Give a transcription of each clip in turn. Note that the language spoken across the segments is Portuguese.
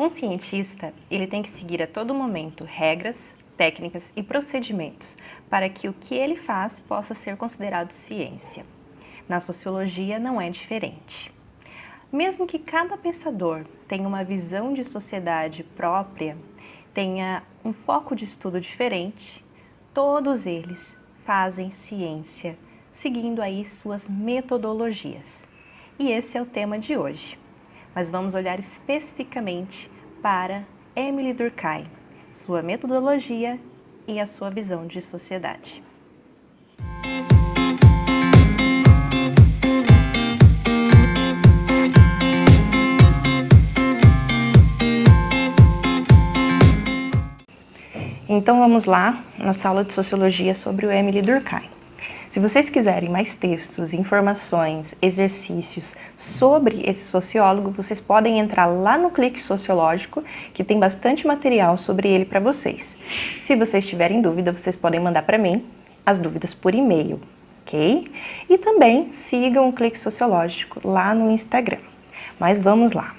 Um cientista, ele tem que seguir a todo momento regras, técnicas e procedimentos para que o que ele faz possa ser considerado ciência. Na sociologia não é diferente. Mesmo que cada pensador tenha uma visão de sociedade própria, tenha um foco de estudo diferente, todos eles fazem ciência, seguindo aí suas metodologias. E esse é o tema de hoje. Mas vamos olhar especificamente para Émile Durkheim, sua metodologia e a sua visão de sociedade. Então vamos lá na sala de sociologia sobre o Émile Durkheim. Se vocês quiserem mais textos, informações, exercícios sobre esse sociólogo, vocês podem entrar lá no Clique Sociológico, que tem bastante material sobre ele para vocês. Se vocês tiverem dúvida, vocês podem mandar para mim as dúvidas por e-mail, ok? E também sigam o Clique Sociológico lá no Instagram. Mas vamos lá.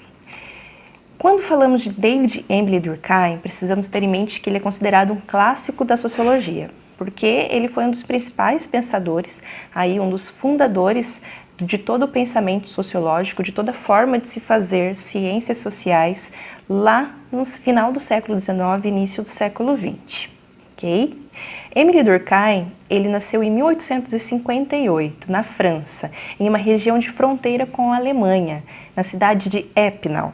Quando falamos de David Émile Durkheim, precisamos ter em mente que ele é considerado um clássico da sociologia, porque ele foi um dos principais pensadores, aí um dos fundadores de todo o pensamento sociológico, de toda forma de se fazer ciências sociais lá no final do século XIX, início do século XX, ok? Émile Durkheim, ele nasceu em 1858, na França, em uma região de fronteira com a Alemanha, na cidade de Épinal.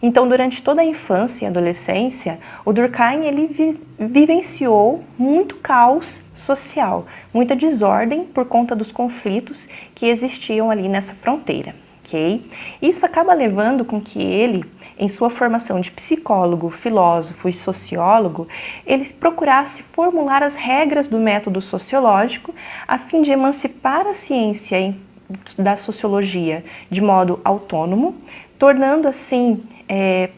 Então, durante toda a infância e adolescência, o Durkheim ele vivenciou muito caos social, muita desordem por conta dos conflitos que existiam ali nessa fronteira, ok? Isso acaba levando com que ele, em sua formação de psicólogo, filósofo e sociólogo, ele procurasse formular as regras do método sociológico a fim de emancipar a ciência da sociologia de modo autônomo, tornando assim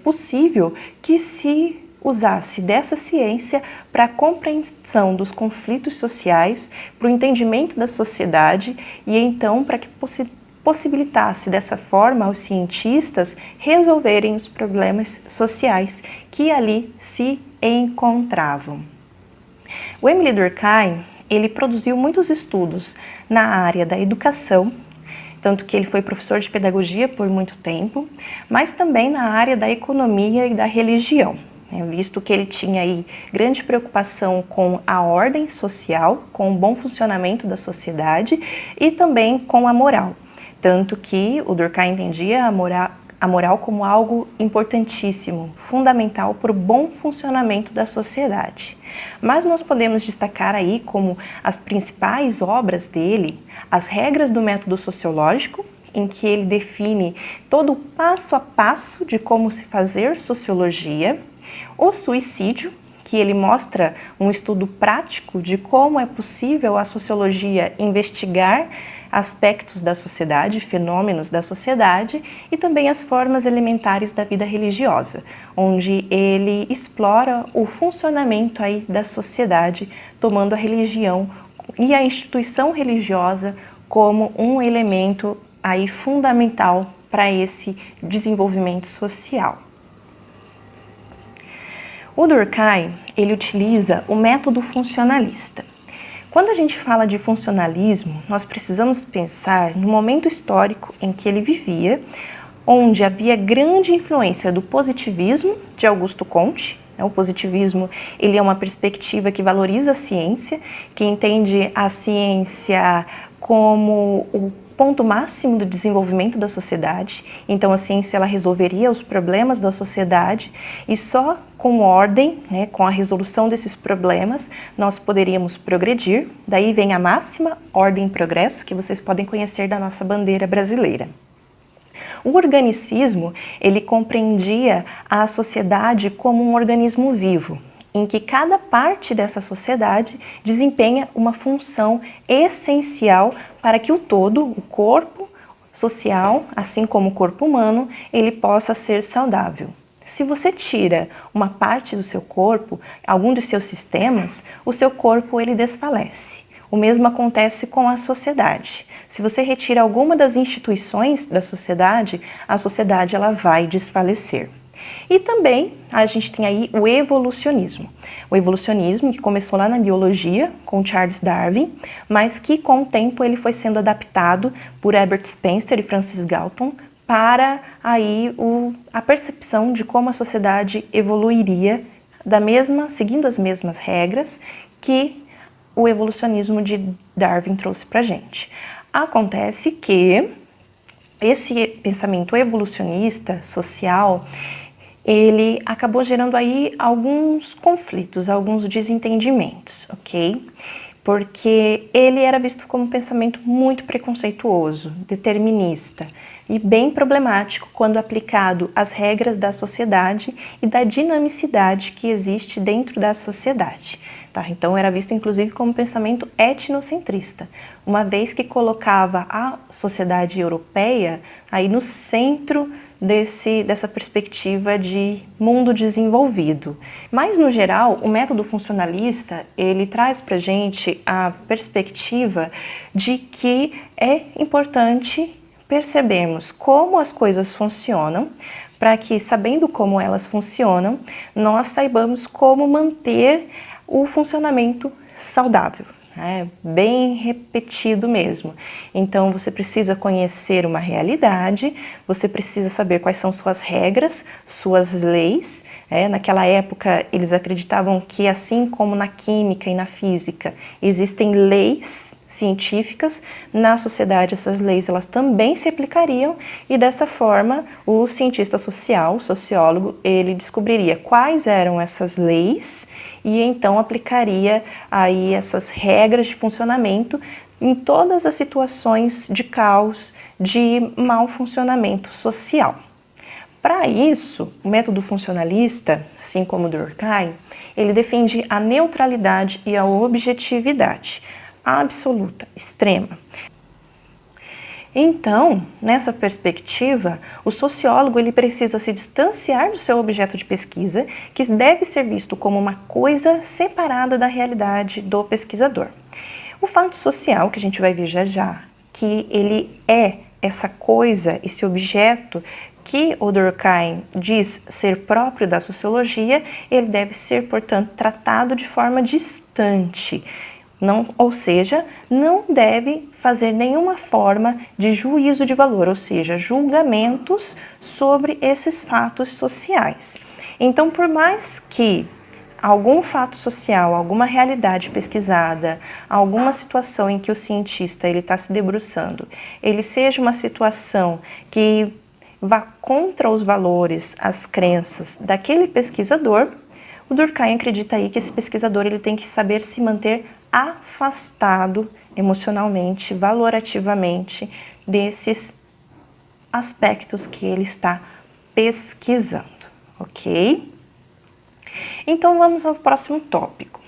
possível que se usasse dessa ciência para a compreensão dos conflitos sociais, para o entendimento da sociedade e então para que possibilitasse dessa forma aos cientistas resolverem os problemas sociais que ali se encontravam. O Émile Durkheim, ele produziu muitos estudos na área da educação, tanto que ele foi professor de pedagogia por muito tempo, mas também na área da economia e da religião, visto que ele tinha aí grande preocupação com a ordem social, com o bom funcionamento da sociedade e também com a moral. Tanto que o Durkheim entendia a moral como algo importantíssimo, fundamental para o bom funcionamento da sociedade. Mas nós podemos destacar aí como as principais obras dele, as regras do método sociológico, em que ele define todo o passo a passo de como se fazer sociologia, o suicídio, que ele mostra um estudo prático de como é possível a sociologia investigar aspectos da sociedade, fenômenos da sociedade e também as formas elementares da vida religiosa, onde ele explora o funcionamento aí da sociedade, tomando a religião e a instituição religiosa como um elemento aí fundamental para esse desenvolvimento social. O Durkheim, ele utiliza o método funcionalista. Quando a gente fala de funcionalismo, nós precisamos pensar no momento histórico em que ele vivia, onde havia grande influência do positivismo de Augusto Comte. O positivismo ele é uma perspectiva que valoriza a ciência, que entende a ciência como o ponto máximo do desenvolvimento da sociedade. Então a ciência ela resolveria os problemas da sociedade e só com ordem, com a resolução desses problemas, nós poderíamos progredir. Daí vem a máxima ordem e progresso que vocês podem conhecer da nossa bandeira brasileira. O organicismo, ele compreendia a sociedade como um organismo vivo, em que cada parte dessa sociedade desempenha uma função essencial para que o todo, o corpo social, assim como o corpo humano, ele possa ser saudável. Se você tira uma parte do seu corpo, algum dos seus sistemas, o seu corpo ele desfalece. O mesmo acontece com a sociedade. Se você retira alguma das instituições da sociedade, a sociedade ela vai desfalecer. E também a gente tem aí o evolucionismo. O evolucionismo que começou lá na biologia com Charles Darwin, mas que com o tempo ele foi sendo adaptado por Herbert Spencer e Francis Galton para aí a percepção de como a sociedade evoluiria seguindo as mesmas regras que o evolucionismo de Darwin trouxe para a gente. Acontece que esse pensamento evolucionista social, ele acabou gerando aí alguns conflitos, alguns desentendimentos, ok? Porque ele era visto como um pensamento muito preconceituoso, determinista e bem problemático quando aplicado às regras da sociedade e da dinamicidade que existe dentro da sociedade. Tá? Então era visto inclusive como um pensamento etnocentrista, uma vez que colocava a sociedade europeia aí no centro dessa perspectiva de mundo desenvolvido. Mas, no geral, o método funcionalista, ele traz para a gente a perspectiva de que é importante percebermos como as coisas funcionam, para que, sabendo como elas funcionam, nós saibamos como manter o funcionamento saudável. Bem repetido mesmo. Então você precisa conhecer uma realidade, você precisa saber quais são suas regras, suas leis. Naquela época eles acreditavam que assim como na química e na física existem leis científicas, na sociedade essas leis elas também se aplicariam e dessa forma o cientista social, o sociólogo, ele descobriria quais eram essas leis e então aplicaria aí essas regras de funcionamento em todas as situações de caos, de mau funcionamento social. Para isso, o método funcionalista, assim como o Durkheim, ele defende a neutralidade e a objetividade absoluta, extrema. Então, nessa perspectiva, o sociólogo ele precisa se distanciar do seu objeto de pesquisa, que deve ser visto como uma coisa separada da realidade do pesquisador. O fato social, que a gente vai ver já já, que ele é essa coisa, esse objeto que o Durkheim diz ser próprio da sociologia, ele deve ser, portanto, tratado de forma distante. Ou seja, não deve fazer nenhuma forma de juízo de valor, ou seja, julgamentos sobre esses fatos sociais. Então, por mais que algum fato social, alguma realidade pesquisada, alguma situação em que o cientista está se debruçando, ele seja uma situação que vá contra os valores, as crenças daquele pesquisador, o Durkheim acredita aí que esse pesquisador ele tem que saber se manter afastado emocionalmente, valorativamente desses aspectos que ele está pesquisando, ok? Então vamos ao próximo tópico.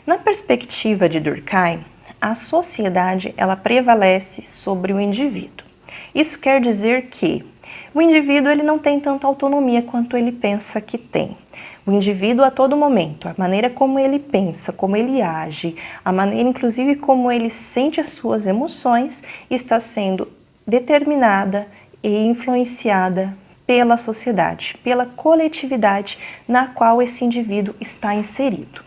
Na perspectiva de Durkheim, a sociedade ela prevalece sobre o indivíduo. Isso quer dizer que o indivíduo ele não tem tanta autonomia quanto ele pensa que tem. O indivíduo a todo momento, a maneira como ele pensa, como ele age, a maneira inclusive como ele sente as suas emoções está sendo determinada e influenciada pela sociedade, pela coletividade na qual esse indivíduo está inserido.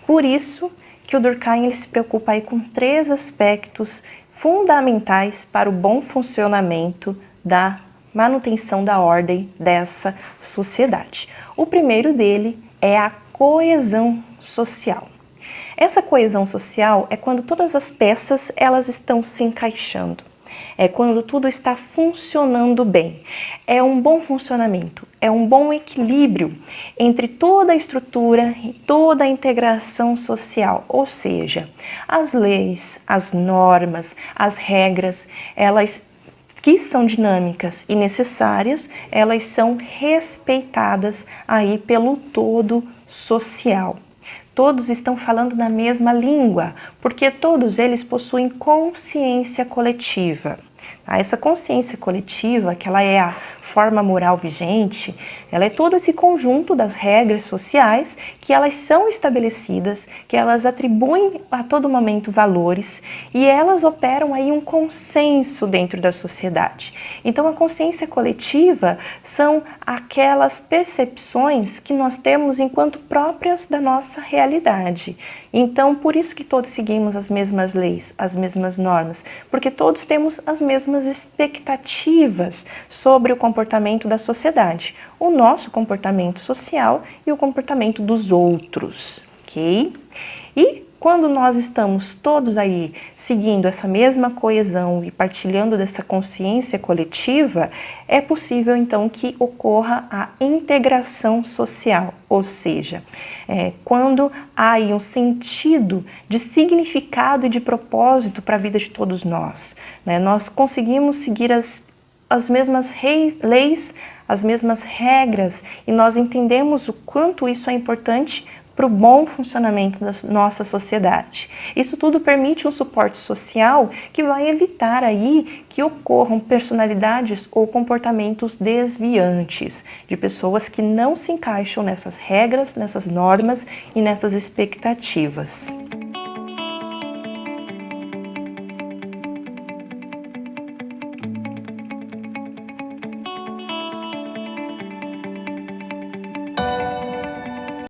Por isso que o Durkheim ele se preocupa aí com 3 aspectos fundamentais para o bom funcionamento da manutenção da ordem dessa sociedade. O primeiro dele é a coesão social. Essa coesão social é quando todas as peças elas estão se encaixando. É quando tudo está funcionando bem. É um bom funcionamento, é um bom equilíbrio entre toda a estrutura e toda a integração social. Ou seja, as leis, as normas, as regras, elas que são dinâmicas e necessárias, elas são respeitadas aí pelo todo social. Todos estão falando na mesma língua, porque todos eles possuem consciência coletiva. Essa consciência coletiva, que ela é a forma moral vigente, ela é todo esse conjunto das regras sociais que elas são estabelecidas, que elas atribuem a todo momento valores e elas operam aí um consenso dentro da sociedade. Então a consciência coletiva são aquelas percepções que nós temos enquanto próprias da nossa realidade. Então por isso que todos seguimos as mesmas leis, as mesmas normas, porque todos temos as mesmas expectativas sobre o comportamento da sociedade, o nosso comportamento social e o comportamento dos outros, ok? E quando nós estamos todos aí seguindo essa mesma coesão e partilhando dessa consciência coletiva, é possível então que ocorra a integração social, ou seja, quando há aí um sentido de significado e de propósito para a vida de todos nós, né? Nós conseguimos seguir as mesmas leis, as mesmas regras e nós entendemos o quanto isso é importante para o bom funcionamento da nossa sociedade. Isso tudo permite um suporte social que vai evitar aí que ocorram personalidades ou comportamentos desviantes de pessoas que não se encaixam nessas regras, nessas normas e nessas expectativas.